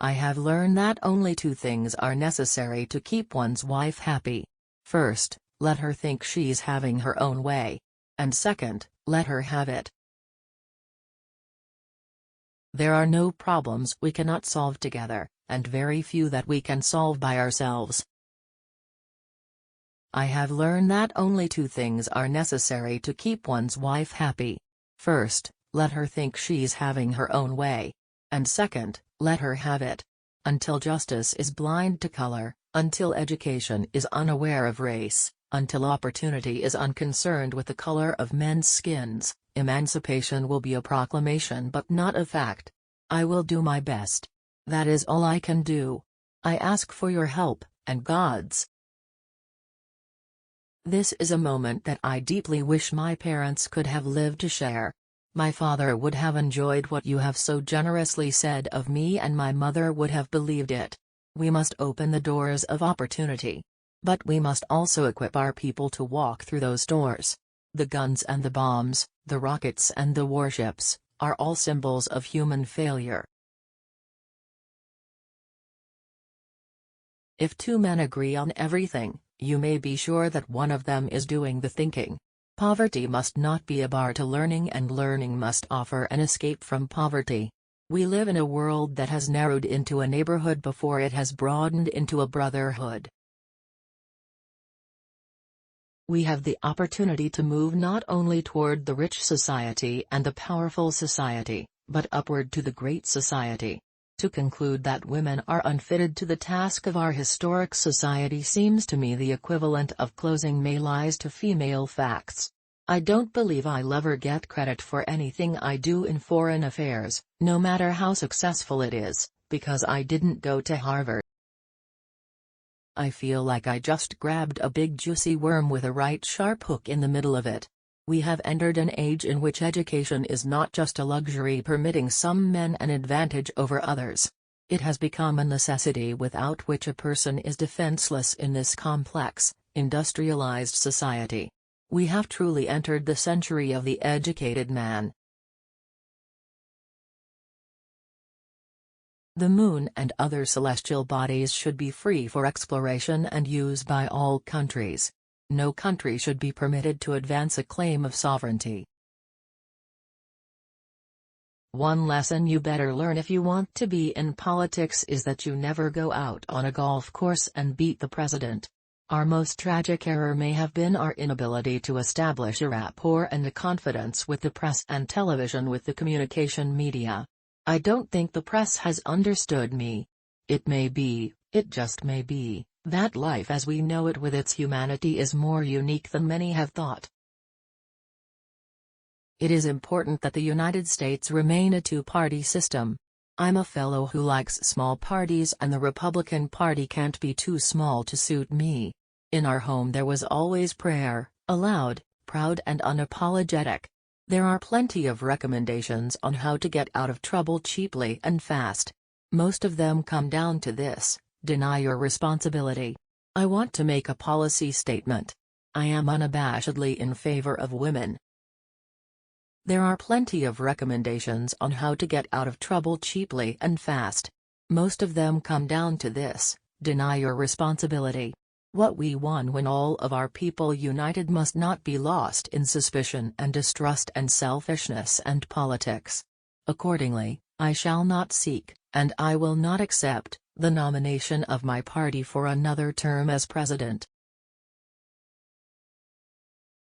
I have learned that only two things are necessary to keep one's wife happy. First, let her think she's having her own way. And second, let her have it. There are no problems we cannot solve together, and very few that we can solve by ourselves. I have learned that only two things are necessary to keep one's wife happy. First, let her think she's having her own way. And second, let her have it. Until justice is blind to color, until education is unaware of race, until opportunity is unconcerned with the color of men's skins, emancipation will be a proclamation but not a fact. I will do my best. That is all I can do. I ask for your help, and God's. This is a moment that I deeply wish my parents could have lived to share. My father would have enjoyed what you have so generously said of me, and my mother would have believed it. We must open the doors of opportunity. But we must also equip our people to walk through those doors. The guns and the bombs, the rockets and the warships, are all symbols of human failure. If two men agree on everything, you may be sure that one of them is doing the thinking. Poverty must not be a bar to learning, and learning must offer an escape from poverty. We live in a world that has narrowed into a neighborhood before it has broadened into a brotherhood. We have the opportunity to move not only toward the rich society and the powerful society, but upward to the great society. To conclude that women are unfitted to the task of our historic society seems to me the equivalent of closing male eyes to female facts. I don't believe I'll ever get credit for anything I do in foreign affairs, no matter how successful it is, because I didn't go to Harvard. I feel like I just grabbed a big juicy worm with a right sharp hook in the middle of it. We have entered an age in which education is not just a luxury permitting some men an advantage over others. It has become a necessity without which a person is defenseless in this complex, industrialized society. We have truly entered the century of the educated man. The moon and other celestial bodies should be free for exploration and use by all countries. No country should be permitted to advance a claim of sovereignty. One lesson you better learn if you want to be in politics is that you never go out on a golf course and beat the president. Our most tragic error may have been our inability to establish a rapport and a confidence with the press and television, with the communication media. I don't think the press has understood me. It may be, it just may be, that life as we know it with its humanity is more unique than many have thought. It is important that the United States remain a two-party system. I'm a fellow who likes small parties, and the Republican Party can't be too small to suit me. In our home there was always prayer, aloud, proud and unapologetic. There are plenty of recommendations on how to get out of trouble cheaply and fast. Most of them come down to this: deny your responsibility. I want to make a policy statement. I am unabashedly in favor of women. There are plenty of recommendations on how to get out of trouble cheaply and fast. Most of them come down to this: deny your responsibility. What we won when all of our people united must not be lost in suspicion and distrust and selfishness and politics. Accordingly, I shall not seek, and I will not accept, the nomination of my party for another term as president.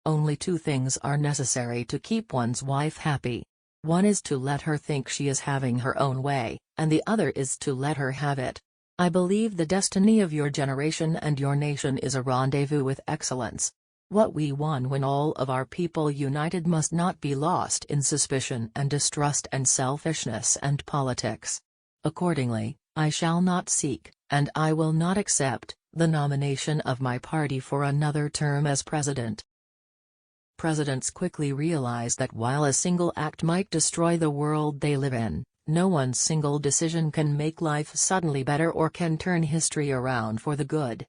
Only two things are necessary to keep one's wife happy. One is to let her think she is having her own way, and the other is to let her have it. I believe the destiny of your generation and your nation is a rendezvous with excellence. What we won when all of our people united must not be lost in suspicion and distrust and selfishness and politics. Accordingly, I shall not seek, and I will not accept, the nomination of my party for another term as president. Presidents quickly realize that while a single act might destroy the world they live in, no one single decision can make life suddenly better or can turn history around for the good.